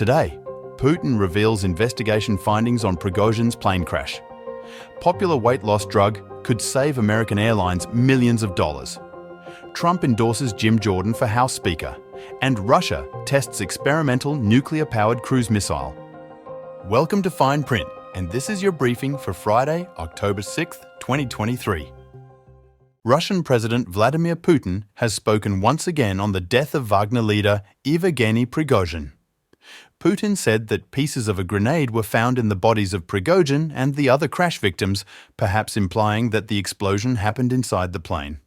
Today, Putin reveals investigation findings on Prigozhin's plane crash. Popular weight loss drug could save American airlines millions of dollars. Trump endorses Jim Jordan for House Speaker, and Russia tests experimental nuclear-powered cruise missile. Welcome to Fine Print, and this is your briefing for Friday, October 6, 2023. Russian President Vladimir Putin has spoken once again on the death of Wagner leader Yevgeny Prigozhin. Putin said that pieces of a grenade were found in the bodies of Prigozhin and the other crash victims, perhaps implying that the explosion happened inside the plane.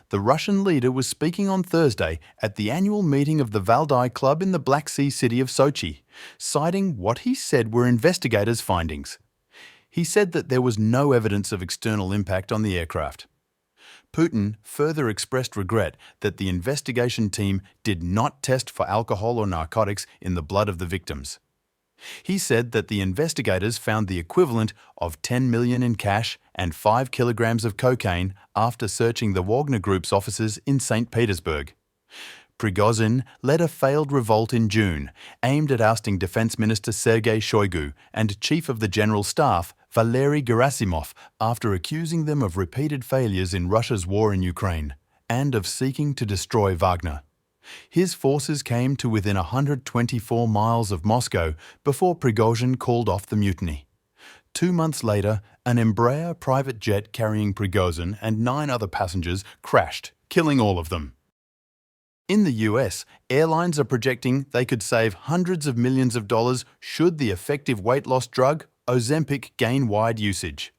The Russian leader was speaking on Thursday at the annual meeting of the Valdai Club in the Black Sea city of Sochi, citing what he said were investigators' findings. He said that there was no evidence of external impact on the aircraft. Putin further expressed regret that the investigation team did not test for alcohol or narcotics in the blood of the victims. He said that the investigators found the equivalent of 10 million in cash and 5 kilograms of cocaine after searching the Wagner Group's offices in St. Petersburg. Prigozhin led a failed revolt in June, aimed at ousting Defense Minister Sergei Shoigu and Chief of the General Staff Valery Gerasimov after accusing them of repeated failures in Russia's war in Ukraine and of seeking to destroy Wagner. His forces came to within 124 miles of Moscow before Prigozhin called off the mutiny. 2 months later, an Embraer private jet carrying Prigozhin and 9 other passengers crashed, killing all of them. In the US, airlines are projecting they could save hundreds of millions of dollars should the effective weight loss drug Ozempic gain wide usage.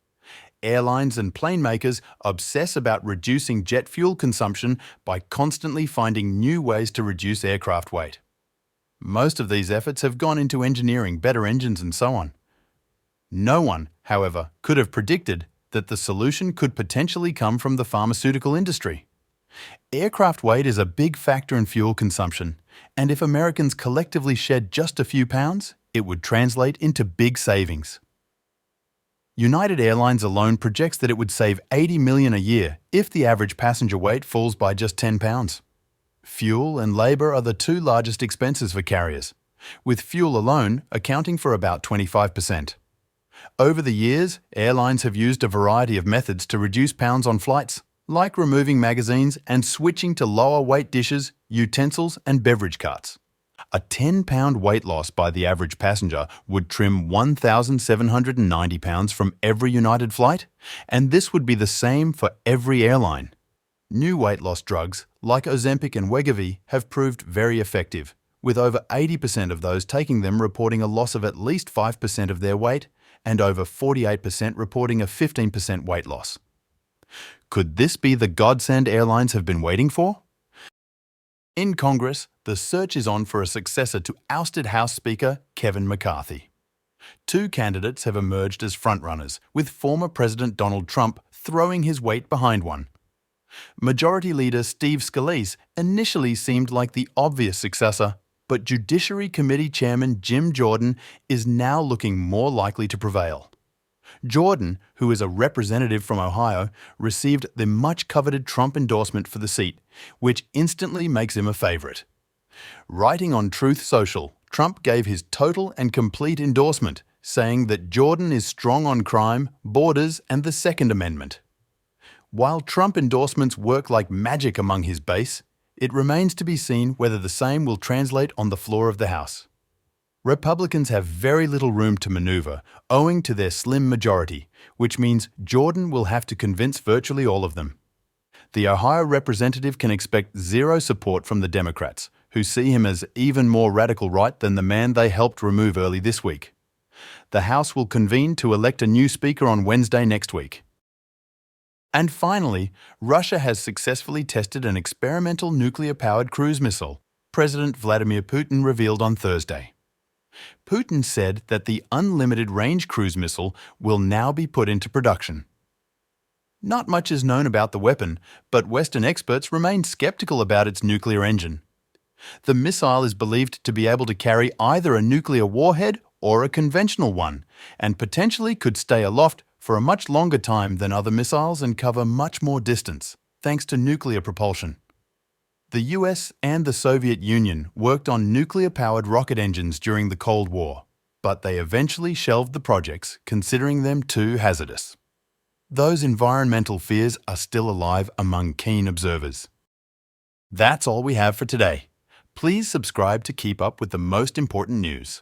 Airlines and plane makers obsess about reducing jet fuel consumption by constantly finding new ways to reduce aircraft weight. Most of these efforts have gone into engineering better engines and so on. No one, however, could have predicted that the solution could potentially come from the pharmaceutical industry. Aircraft weight is a big factor in fuel consumption, and if Americans collectively shed just a few pounds, it would translate into big savings. United Airlines alone projects that it would save $80 million a year if the average passenger weight falls by just 10 pounds. Fuel and labour are the 2 largest expenses for carriers, with fuel alone accounting for about 25%. Over the years, airlines have used a variety of methods to reduce pounds on flights, like removing magazines and switching to lower weight dishes, utensils and beverage carts. A 10-pound weight loss by the average passenger would trim 1,790 pounds from every United flight, and this would be the same for every airline. New weight loss drugs, like Ozempic and Wegovy, have proved very effective, with over 80% of those taking them reporting a loss of at least 5% of their weight, and over 48% reporting a 15% weight loss. Could this be the godsend airlines have been waiting for? In Congress, the search is on for a successor to ousted House Speaker Kevin McCarthy. 2 candidates have emerged as frontrunners, with former President Donald Trump throwing his weight behind one. Majority Leader Steve Scalise initially seemed like the obvious successor, but Judiciary Committee Chairman Jim Jordan is now looking more likely to prevail. Jordan, who is a representative from Ohio, received the much-coveted Trump endorsement for the seat, which instantly makes him a favorite. Writing on Truth Social, Trump gave his total and complete endorsement, saying that Jordan is strong on crime, borders, and the Second Amendment. While Trump endorsements work like magic among his base, it remains to be seen whether the same will translate on the floor of the House. Republicans have very little room to maneuver, owing to their slim majority, which means Jordan will have to convince virtually all of them. The Ohio representative can expect zero support from the Democrats, who see him as even more radical right than the man they helped remove early this week. The House will convene to elect a new speaker on Wednesday next week. And finally, Russia has successfully tested an experimental nuclear-powered cruise missile, President Vladimir Putin revealed on Thursday. Putin said that the unlimited range cruise missile will now be put into production. Not much is known about the weapon, but Western experts remain skeptical about its nuclear engine. The missile is believed to be able to carry either a nuclear warhead or a conventional one, and potentially could stay aloft for a much longer time than other missiles and cover much more distance, thanks to nuclear propulsion. The US and the Soviet Union worked on nuclear-powered rocket engines during the Cold War, but they eventually shelved the projects, considering them too hazardous. Those environmental fears are still alive among keen observers. That's all we have for today. Please subscribe to keep up with the most important news.